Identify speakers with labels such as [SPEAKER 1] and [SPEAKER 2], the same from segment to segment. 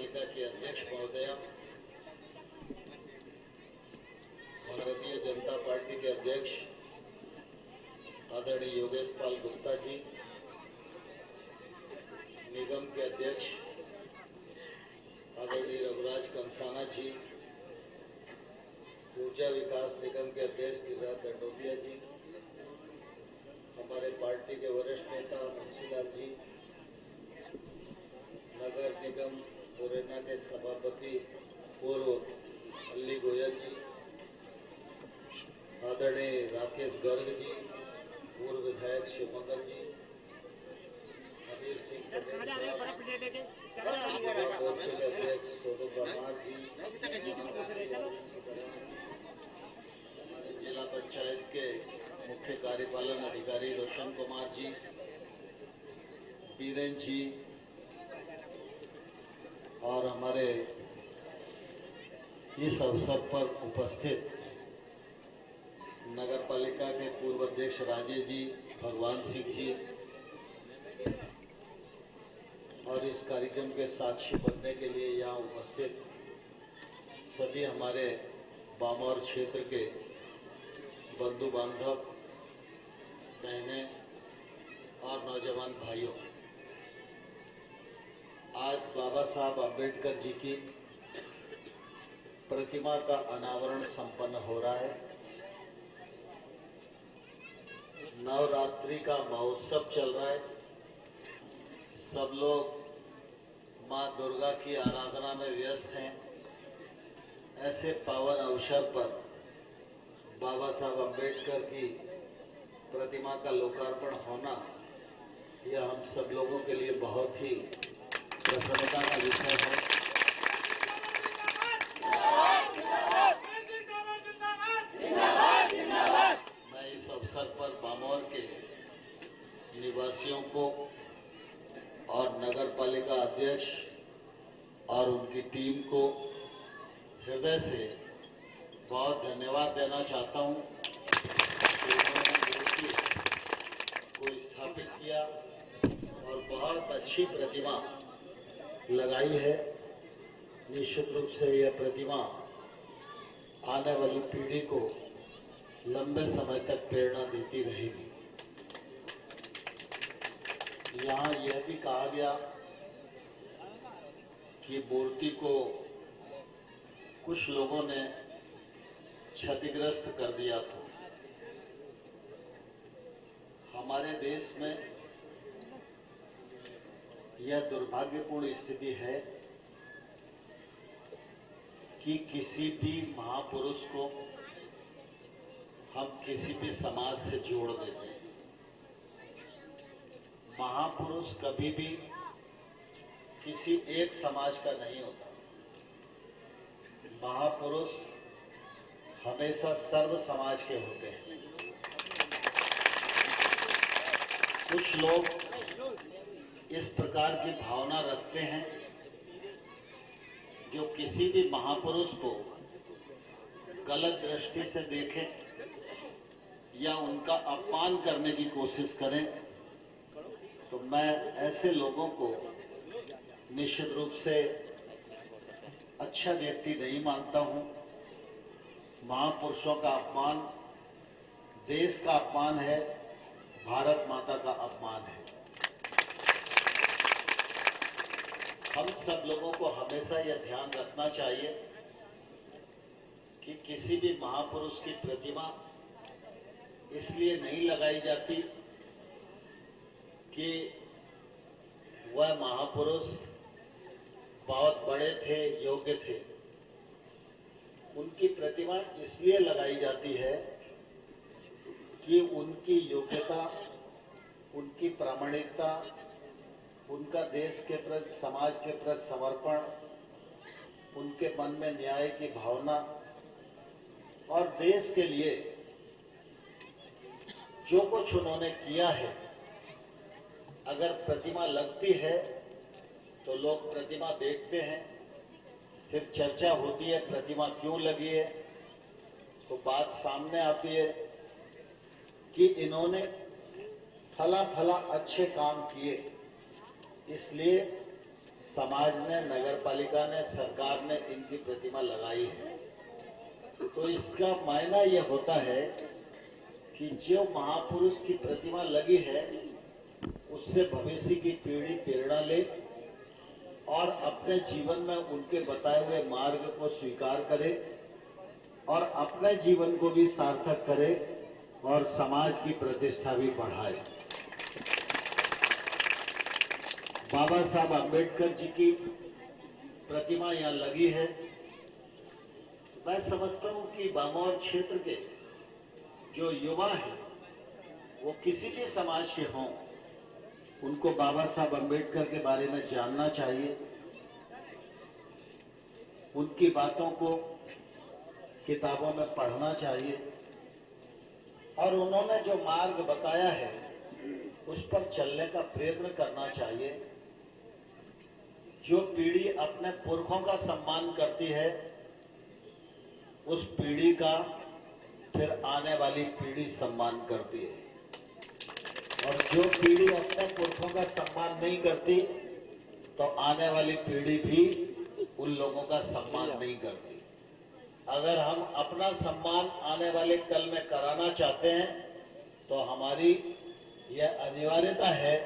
[SPEAKER 1] पालिका के अध्यक्ष महोदय, भारतीय जनता पार्टी के अध्यक्ष आदरणीय योगेश पाल गुप्ता जी, निगम के अध्यक्ष आदरणीय रघुराज कंसाना जी, ऊर्जा विकास निगम के अध्यक्ष गिरिराज दंडोतिया जी, हमारे पार्टी के वरिष्ठ नेता मुंशीलाल जी, नगर निगम मुरैना के सभापति पूर्व अली गोयल जी, आदरणीय राकेश गर्ग जी, पूर्व विधायक शिवमंगल जी, अमीर सिंह मोर्चे के अध्यक्ष सोनू परमार जी, जिला पंचायत के मुख्य कार्यपालन अधिकारी रोशन कुमार जी, बीरेन जी और हमारे इस अवसर पर उपस्थित नगर पालिका के पूर्व अध्यक्ष राजे जी, भगवान सिंह जी और इस कार्यक्रम के साक्षी बनने के लिए यहाँ उपस्थित सभी हमारे बामौर क्षेत्र के बंधु बांधव, बहनें और नौजवान भाइयों, आज बाबा साहब अम्बेडकर जी की प्रतिमा का अनावरण संपन्न हो रहा है। नवरात्रि का महोत्सव चल रहा है। सब लोग मां दुर्गा की आराधना में व्यस्त हैं। ऐसे पावन अवसर पर बाबा साहब अम्बेडकर की प्रतिमा का लोकार्पण होना यह हम सब लोगों के लिए बहुत ही प्रसन्नता का विषय है। मैं इस अवसर पर बामौर के निवासियों को और नगर पालिका अध्यक्ष और उनकी टीम को हृदय से बहुत धन्यवाद देना चाहता हूं कि उन्होंने मूर्ति को स्थापित किया और बहुत अच्छी प्रतिमा लगाई है। निश्चित रूप से यह प्रतिमा आने वाली पीढ़ी को लंबे समय तक प्रेरणा देती रहेगी। यहाँ यह भी कहा गया कि मूर्ति को कुछ लोगों ने क्षतिग्रस्त कर दिया था। हमारे देश में यह दुर्भाग्यपूर्ण स्थिति है कि किसी भी महापुरुष को हम किसी भी समाज से जोड़ देते हैं। महापुरुष कभी भी किसी एक समाज का नहीं होता। महापुरुष हमेशा सर्व समाज के होते हैं। कुछ लोग इस प्रकार की भावना रखते हैं जो किसी भी महापुरुष को गलत दृष्टि से देखें या उनका अपमान करने की कोशिश करें, तो मैं ऐसे लोगों को निश्चित रूप से अच्छा व्यक्ति नहीं मानता हूं। महापुरुषों का अपमान देश का अपमान है, भारत माता का अपमान है। हम सब लोगों को हमेशा यह ध्यान रखना चाहिए कि किसी भी महापुरुष की प्रतिमा इसलिए नहीं लगाई जाती कि वह महापुरुष बहुत बड़े थे, योग्य थे। उनकी प्रतिमा इसलिए लगाई जाती है कि उनकी योग्यता, उनकी प्रामाणिकता, उनका देश के प्रति, समाज के प्रति समर्पण, उनके मन में न्याय की भावना और देश के लिए जो कुछ उन्होंने किया है, अगर प्रतिमा लगती है तो लोग प्रतिमा देखते हैं, फिर चर्चा होती है प्रतिमा क्यों लगी है, तो बात सामने आती है कि इन्होंने फला फला अच्छे काम किए, इसलिए समाज ने, नगर पालिका ने, सरकार ने इनकी प्रतिमा लगाई है, तो इसका मायना यह होता है कि जो महापुरुष की प्रतिमा लगी है उससे भविष्य की पीढ़ी प्रेरणा ले और अपने जीवन में उनके बताए हुए मार्ग को स्वीकार करे और अपने जीवन को भी सार्थक करे और समाज की प्रतिष्ठा भी बढ़ाए। बाबा साहब अम्बेडकर जी की प्रतिमा यहाँ लगी है। मैं समझता हूं कि बामौर क्षेत्र के जो युवा हैं वो किसी भी समाज के हों, उनको बाबा साहब अम्बेडकर के बारे में जानना चाहिए, उनकी बातों को किताबों में पढ़ना चाहिए और उन्होंने जो मार्ग बताया है उस पर चलने का प्रयत्न करना चाहिए। जो पीढ़ी अपने पुरखों का सम्मान करती है उस पीढ़ी का फिर आने वाली पीढ़ी सम्मान करती है, और जो पीढ़ी अपने पुरखों का सम्मान नहीं करती तो आने वाली पीढ़ी भी उन लोगों का सम्मान नहीं करती। अगर हम अपना सम्मान आने वाले कल में कराना चाहते हैं तो हमारी यह अनिवार्यता है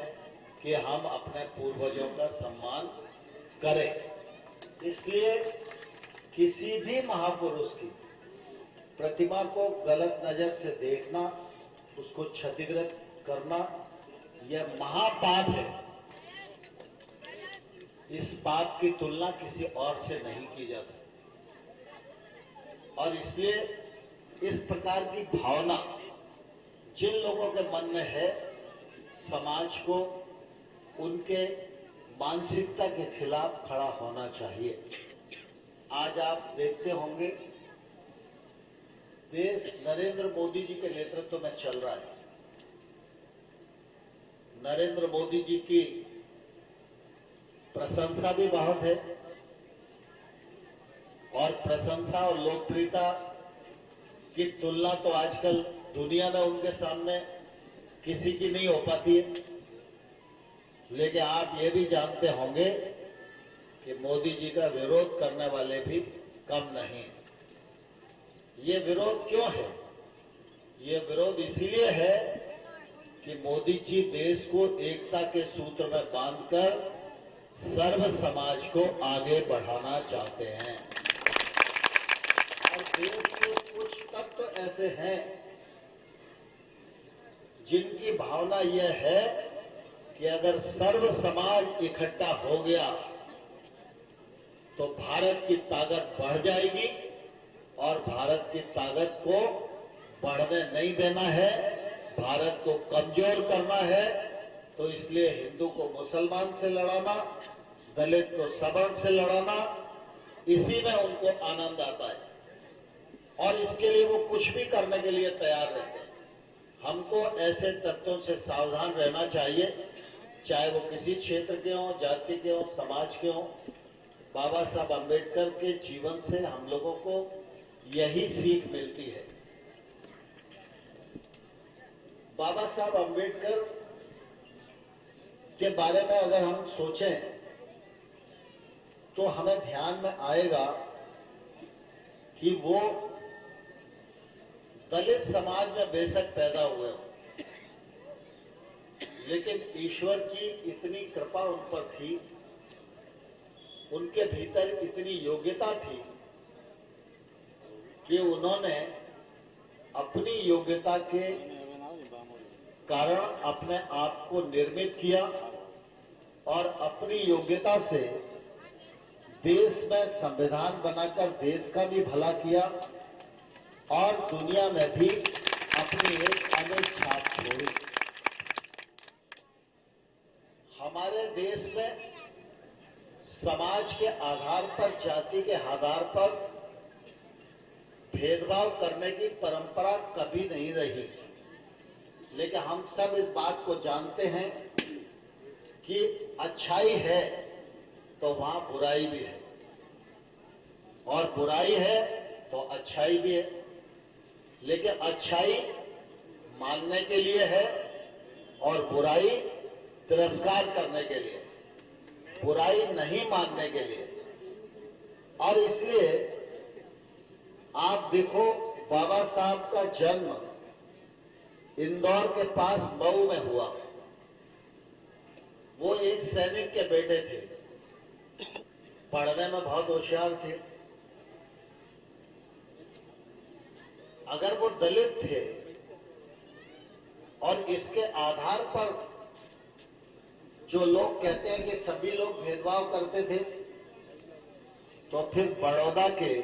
[SPEAKER 1] कि हम अपने पूर्वजों का सम्मान करें। इसलिए किसी भी महापुरुष की प्रतिमा को गलत नजर से देखना, उसको क्षतिग्रस्त करना, यह महापाप है। इस पाप की तुलना किसी और से नहीं की जा सकती और इसलिए इस प्रकार की भावना जिन लोगों के मन में है, समाज को उनके मानसिकता के खिलाफ खड़ा होना चाहिए। आज आप देखते होंगे देश नरेंद्र मोदी जी के नेतृत्व में चल रहा है। नरेंद्र मोदी जी की प्रशंसा भी बहुत है और प्रशंसा और लोकप्रियता की तुलना तो आजकल दुनिया में उनके सामने किसी की नहीं हो पाती है। लेकिन आप ये भी जानते होंगे कि मोदी जी का विरोध करने वाले भी कम नहीं। ये विरोध क्यों है? ये विरोध इसीलिए है कि मोदी जी देश को एकता के सूत्र में बांधकर सर्व समाज को आगे बढ़ाना चाहते हैं। और देश के कुछ तत्व तो ऐसे हैं जिनकी भावना यह है कि अगर सर्व समाज इकट्ठा हो गया तो भारत की ताकत बढ़ जाएगी और भारत की ताकत को बढ़ने नहीं देना है, भारत को कमजोर करना है। तो इसलिए हिंदू को मुसलमान से लड़ाना, दलित को सवर्ण से लड़ाना, इसी में उनको आनंद आता है और इसके लिए वो कुछ भी करने के लिए तैयार रहते हैं। हमको ऐसे तत्वों से सावधान रहना चाहिए, चाहे वो किसी क्षेत्र के हों, जाति के हों, समाज के हों। बाबा साहब अम्बेडकर के जीवन से हम लोगों को यही सीख मिलती है। बाबा साहब अम्बेडकर के बारे में अगर हम सोचें तो हमें ध्यान में आएगा कि वो दलित समाज में बेशक पैदा हुए हो, लेकिन ईश्वर की इतनी कृपा उन पर थी, उनके भीतर इतनी योग्यता थी कि उन्होंने अपनी योग्यता के कारण अपने आप को निर्मित किया और अपनी योग्यता से देश में संविधान बनाकर देश का भी भला किया और दुनिया में भी अपनी एक अमिट छाप छोड़ी। हमारे देश में समाज के आधार पर, जाति के आधार पर भेदभाव करने की परंपरा कभी नहीं रही, लेकिन हम सब इस बात को जानते हैं कि अच्छाई है तो वहां बुराई भी है और बुराई है तो अच्छाई भी है। लेकिन अच्छाई मानने के लिए है और बुराई तिरस्कार करने के लिए। बुराई नहीं मानने के लिए। और इसलिए आप देखो, बाबा साहब का जन्म इंदौर के पास मऊ में हुआ। वो एक सैनिक के बेटे थे, पढ़ने में बहुत होशियार थे। अगर वो दलित थे और इसके आधार पर जो लोग कहते हैं कि सभी लोग भेदभाव करते थे, तो फिर बड़ौदा के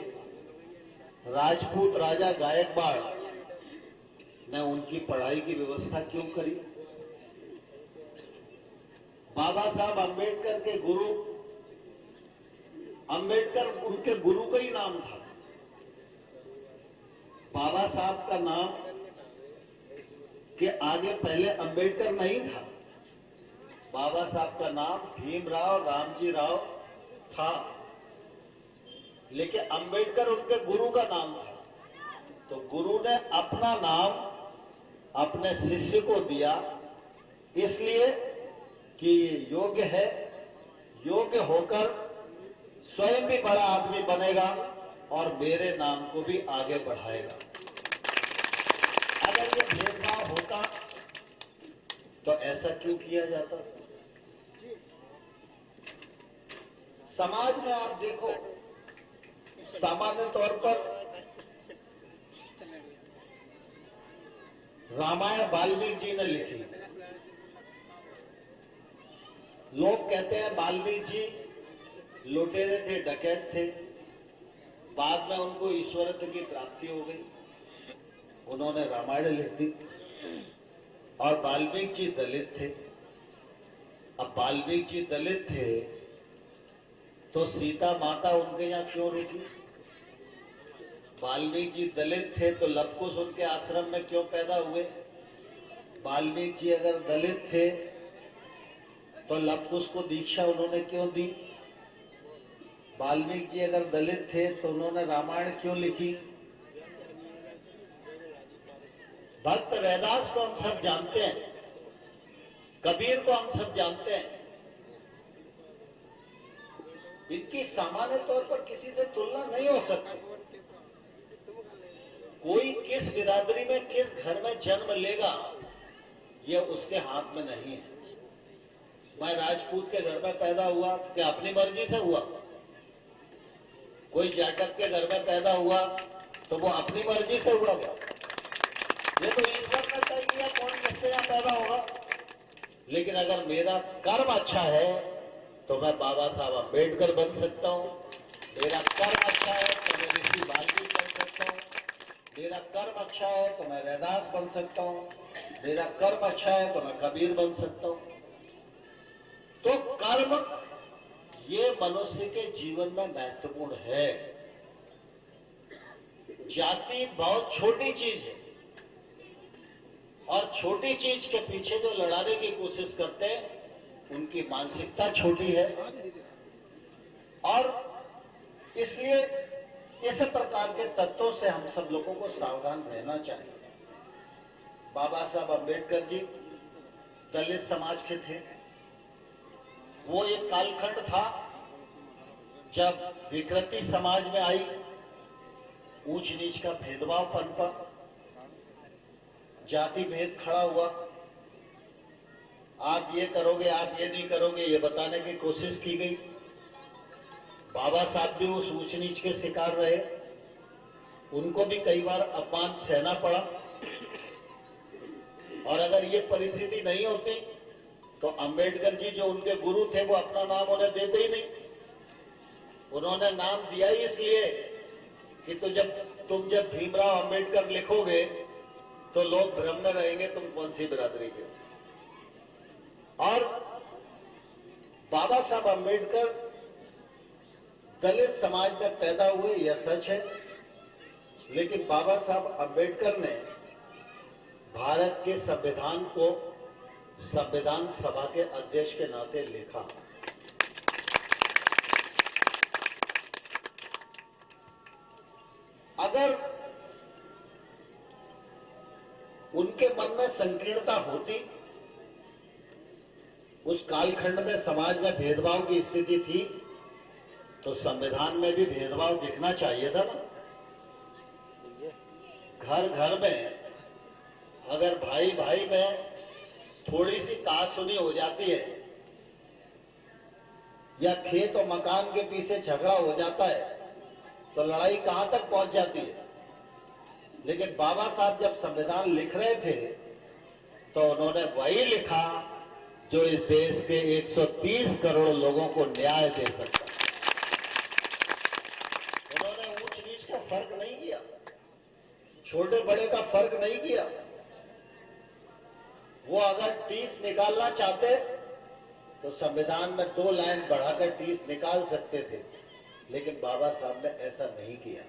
[SPEAKER 1] राजपूत राजा गायकवाड़ ने उनकी पढ़ाई की व्यवस्था क्यों करी? बाबा साहब अंबेडकर के गुरु, अंबेडकर उनके गुरु का ही नाम था। बाबा साहब का नाम के आगे पहले अंबेडकर नहीं था। बाबा साहब का नाम भीमराव रामजी राव था, लेकिन अंबेडकर उनके गुरु का नाम था। तो गुरु ने अपना नाम अपने शिष्य को दिया, इसलिए कि योग्य है, योग्य होकर स्वयं भी बड़ा आदमी बनेगा और मेरे नाम को भी आगे बढ़ाएगा। अगर ये भेदभाव होता तो ऐसा क्यों किया जाता? समाज में आप देखो, सामान्य तौर पर रामायण वाल्मीकि जी ने लिखी। लोग कहते हैं वाल्मीकि जी लुटेरे थे, डकैत थे, बाद में उनको ईश्वरत्व की प्राप्ति हो गई, उन्होंने रामायण लिख दी। और वाल्मीकि जी दलित थे। अब वाल्मीकि जी दलित थे तो सीता माता उनके यहां क्यों रुकी? वाल्मीकि जी दलित थे तो लवकुश उनके आश्रम में क्यों पैदा हुए? वाल्मीकि जी अगर दलित थे तो लवकुश को दीक्षा उन्होंने क्यों दी? वाल्मीकि जी अगर दलित थे तो उन्होंने रामायण क्यों लिखी? भक्त रैदास को हम सब जानते हैं, कबीर को हम सब जानते हैं। इनकी सामान्य तौर पर किसी से तुलना नहीं हो सकती। कोई किस बिरादरी में, किस घर में जन्म लेगा, यह उसके हाथ में नहीं है। मैं राजपूत के घर में पैदा हुआ, क्या अपनी मर्जी से हुआ? कोई जाटक के घर में पैदा हुआ तो वो अपनी मर्जी से हुआ क्या? ये तो ईश्वर ने तय किया कौन किससे यहां पैदा होगा। लेकिन अगर मेरा कर्म अच्छा है तो मैं बाबा साहब अंबेडकर बन सकता हूं। मेरा कर्म अच्छा है तो मैं ऋषि वाल्मीकि बन सकता हूं। मेरा कर्म अच्छा है तो मैं रैदास बन सकता हूं। मेरा कर्म अच्छा है तो मैं कबीर बन सकता हूं। तो कर्म ये मनुष्य के जीवन में महत्वपूर्ण है। जाति बहुत छोटी चीज है और छोटी चीज के पीछे जो लड़ाने की कोशिश करते हैं उनकी मानसिकता छोटी है। और इसलिए इस प्रकार के तत्वों से हम सब लोगों को सावधान रहना चाहिए। बाबा साहब अंबेडकर जी दलित समाज के थे। वो एक कालखंड था जब विकृति समाज में आई, ऊंच नीच का भेदभाव पनपा, जाति भेद खड़ा हुआ। आप ये करोगे, आप ये नहीं करोगे, ये बताने की कोशिश की गई। बाबा साहब भी उस ऊंच नीच के शिकार रहे, उनको भी कई बार अपमान सहना पड़ा। और अगर ये परिस्थिति नहीं होती तो अंबेडकर जी जो उनके गुरु थे वो अपना नाम उन्हें देते ही नहीं। उन्होंने नाम दिया ही इसलिए कि तुम जब भीमराव अंबेडकर लिखोगे तो लोग भ्रम में रहेंगे तुम कौन सी बिरादरी के। और बाबा साहब अंबेडकर दलित समाज में पैदा हुए, यह सच है। लेकिन बाबा साहब अंबेडकर ने भारत के संविधान को संविधान सभा के अध्यक्ष के नाते लिखा। अगर उनके मन में संकीर्णता होती, उस कालखंड में समाज में भेदभाव की स्थिति थी, तो संविधान में भी भेदभाव दिखना चाहिए था ना। घर घर में अगर भाई भाई में थोड़ी सी कहासुनी हो जाती है या खेत और मकान के पीछे झगड़ा हो जाता है, तो लड़ाई कहां तक पहुंच जाती है। लेकिन बाबा साहब जब संविधान लिख रहे थे तो उन्होंने वही लिखा जो इस देश के 130 करोड़ लोगों को न्याय दे सकता है। उन्होंने ऊंच नीच का फर्क नहीं किया, छोटे बड़े का फर्क नहीं किया। वो अगर 30 निकालना चाहते तो संविधान में 2 लाइन बढ़ाकर 30 निकाल सकते थे, लेकिन बाबा साहब ने ऐसा नहीं किया।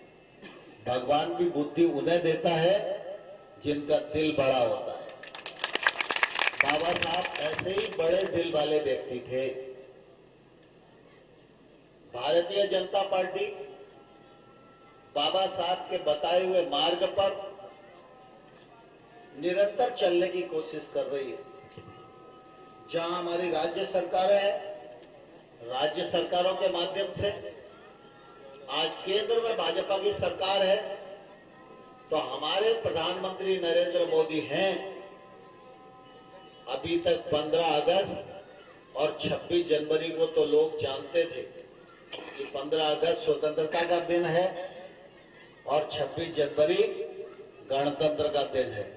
[SPEAKER 1] भगवान भी बुद्धि उन्हें देता है जिनका दिल बड़ा होता है। बाबा साहब ऐसे ही बड़े दिल वाले व्यक्ति थे। भारतीय जनता पार्टी बाबा साहब के बताए हुए मार्ग पर निरंतर चलने की कोशिश कर रही है। जहां हमारी राज्य सरकारें हैं, राज्य सरकारों के माध्यम से आज केंद्र में भाजपा की सरकार है, तो हमारे प्रधानमंत्री नरेंद्र मोदी हैं। अभी तक 15 अगस्त और 26 जनवरी को तो लोग जानते थे कि 15 अगस्त स्वतंत्रता का दिन है और 26 जनवरी गणतंत्र का दिन है।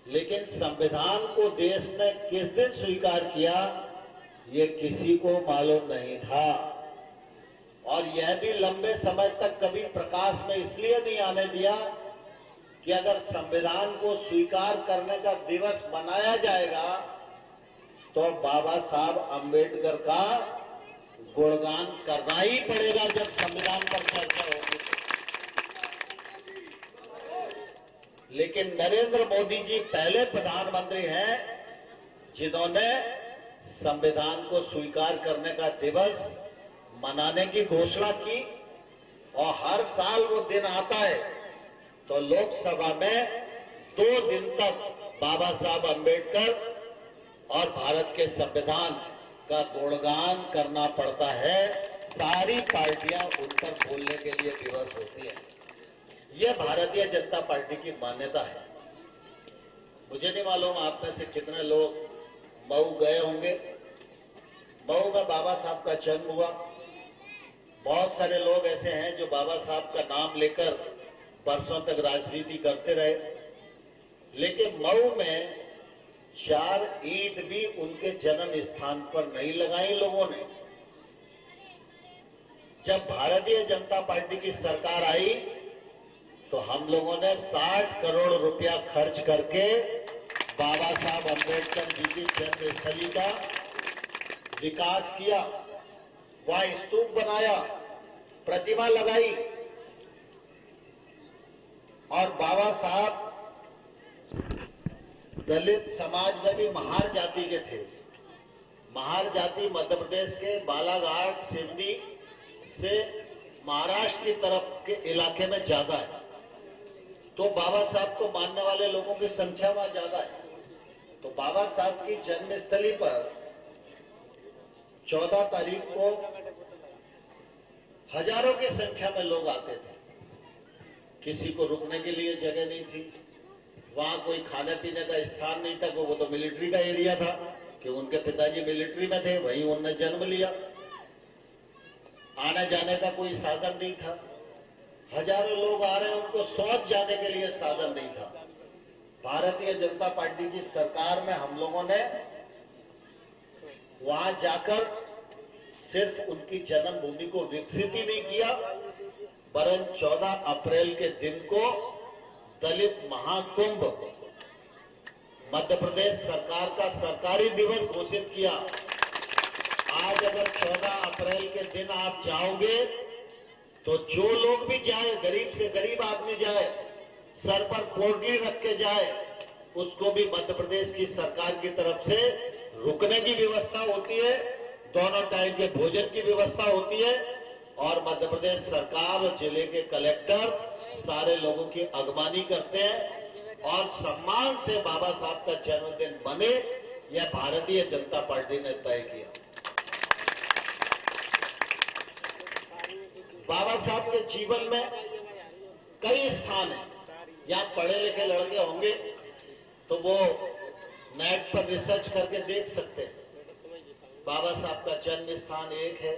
[SPEAKER 1] लेकिन संविधान को देश ने किस दिन स्वीकार किया, ये किसी को मालूम नहीं था। और यह भी लंबे समय तक कभी प्रकाश में इसलिए नहीं आने दिया कि अगर संविधान को स्वीकार करने का दिवस मनाया जाएगा तो बाबा साहब अंबेडकर का गुणगान करना ही पड़ेगा जब संविधान पर चर्चा होगी। लेकिन नरेंद्र मोदी जी पहले प्रधानमंत्री हैं जिन्होंने संविधान को स्वीकार करने का दिवस मनाने की घोषणा की, और हर साल वो दिन आता है तो लोकसभा में 2 दिन तक बाबा साहब अंबेडकर और भारत के संविधान का गुणगान करना पड़ता है। सारी पार्टियां उन पर बोलने के लिए विवश होती हैं। यह भारतीय जनता पार्टी की मान्यता है। मुझे नहीं मालूम आप में से कितने लोग मऊ गए होंगे। मऊ में बाबा साहब का जन्म हुआ। बहुत सारे लोग ऐसे हैं जो बाबा साहब का नाम लेकर बरसों तक राजनीति करते रहे, लेकिन मऊ में 4 ईंट भी उनके जन्म स्थान पर नहीं लगाई लोगों ने। जब भारतीय जनता पार्टी की सरकार आई तो हम लोगों ने 60 करोड़ रुपया खर्च करके बाबा साहब अंबेडकर जी की जन्मस्थली का विकास किया। वहां स्तूप बनाया, प्रतिमा लगाई, और बाबा साहब दलित समाज में भी महार जाति के थे। महार जाति मध्य प्रदेश के बालाघाट सिवनी से महाराष्ट्र की तरफ के इलाके में ज्यादा है, तो बाबा साहब को मानने वाले लोगों की संख्या वहां ज्यादा है। तो बाबा साहब की जन्मस्थली पर 14 तारीख को हजारों की संख्या में लोग आते थे। किसी को रुकने के लिए जगह नहीं थी, वहां कोई खाने पीने का स्थान नहीं था। वो तो मिलिट्री का एरिया था कि उनके पिताजी मिलिट्री में थे, वहीं उन्होंने जन्म लिया। आने जाने का कोई साधन नहीं था। हजारों लोग आ रहे हैं, उनको शौच जाने के लिए साधन नहीं था। भारतीय जनता पार्टी की सरकार में हम लोगों ने वहां जाकर सिर्फ उनकी जन्मभूमि को विकसित ही नहीं किया, वरन 14 अप्रैल के दिन को दलित महाकुंभ मध्य प्रदेश सरकार का सरकारी दिवस घोषित किया। आज अगर 14 अप्रैल के दिन आप जाओगे तो जो लोग भी जाए, गरीब से गरीब आदमी जाए, सर पर पोटली रख के जाए, उसको भी मध्य प्रदेश की सरकार की तरफ से रुकने की व्यवस्था होती है, दोनों टाइम के भोजन की व्यवस्था होती है, और मध्य प्रदेश सरकार और जिले के कलेक्टर सारे लोगों की अगवानी करते हैं और सम्मान से बाबा साहब का जन्मदिन मने, यह भारतीय जनता पार्टी ने तय किया। बाबा साहब के जीवन में कई स्थान हैं। यहाँ पढ़े लिखे लड़के होंगे तो वो नेट पर रिसर्च करके देख सकते हैं। बाबा साहब का जन्म स्थान एक है,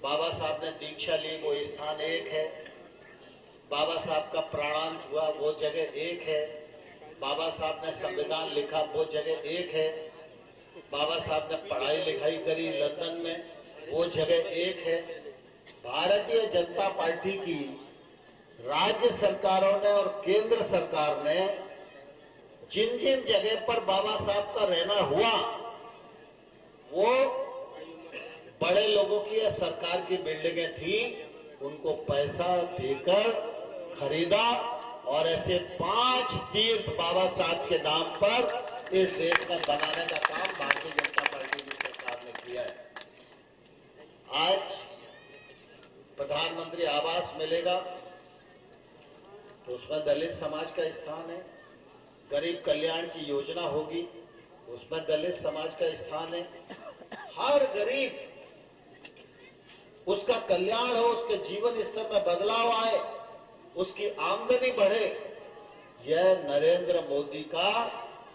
[SPEAKER 1] बाबा साहब ने दीक्षा ली वो स्थान एक है, बाबा साहब का प्राणांत हुआ वो जगह एक है, बाबा साहब ने संविधान लिखा वो जगह एक है, बाबा साहब ने पढ़ाई लिखाई करी लंदन में वो जगह एक है। भारतीय जनता पार्टी की राज्य सरकारों ने और केंद्र सरकार ने जिन जिन जगह पर बाबा साहब का रहना हुआ वो बड़े लोगों की या सरकार की बिल्डिंगें थी, उनको पैसा देकर खरीदा और ऐसे 5 तीर्थ बाबा साहब के नाम पर इस देश में बनाने का काम भारतीय जनता पार्टी की सरकार ने किया है। आज प्रधानमंत्री आवास मिलेगा तो उसमें दलित समाज का स्थान है, गरीब कल्याण की योजना होगी उसमें दलित समाज का स्थान है। हर गरीब उसका कल्याण हो, उसके जीवन स्तर में बदलाव आए, उसकी आमदनी बढ़े, यह नरेंद्र मोदी का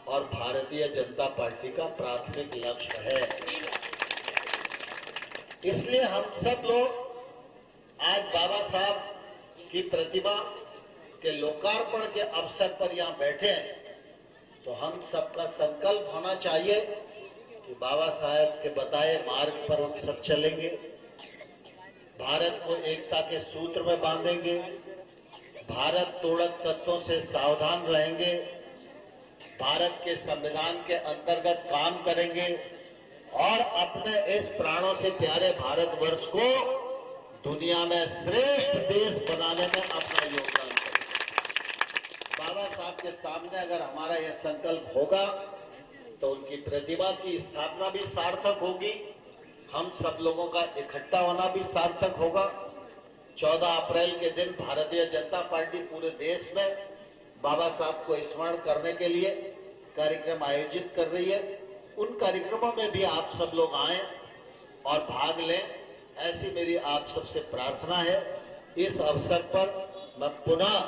[SPEAKER 1] और भारतीय जनता पार्टी का प्राथमिक लक्ष्य है। इसलिए हम सब लोग आज बाबा साहब की प्रतिमा के लोकार्पण के अवसर पर यहां बैठे हैं तो हम सबका संकल्प होना चाहिए कि बाबा साहब के बताए मार्ग पर हम सब चलेंगे, भारत को एकता के सूत्र में बांधेंगे, भारत तोड़क तत्वों से सावधान रहेंगे, भारत के संविधान के अंतर्गत काम करेंगे और अपने इस प्राणों से प्यारे भारतवर्ष को दुनिया में श्रेष्ठ देश बनाने में अपना योगदान करेंगे। बाबा साहब के सामने अगर हमारा यह संकल्प होगा तो उनकी प्रतिमा की स्थापना भी सार्थक होगी, हम सब लोगों का इकट्ठा होना भी सार्थक होगा। 14 अप्रैल के दिन भारतीय जनता पार्टी पूरे देश में बाबा साहब को स्मरण करने के लिए कार्यक्रम आयोजित कर रही है। उन कार्यक्रमों में भी आप सब लोग आएं और भाग लें, ऐसी मेरी आप सबसे प्रार्थना है। इस अवसर पर मैं पुनः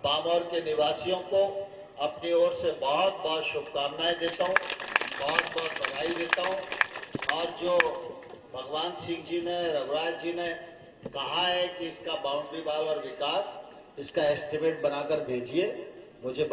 [SPEAKER 1] बामौर के निवासियों को अपनी ओर से बहुत बहुत शुभकामनाएं देता हूं, बहुत बहुत बधाई देता हूं। और जो भगवान सिंह जी ने, रघुराज जी ने कहा है कि इसका बाउंड्री वाल और विकास, इसका एस्टिमेट बनाकर भेजिए, मुझे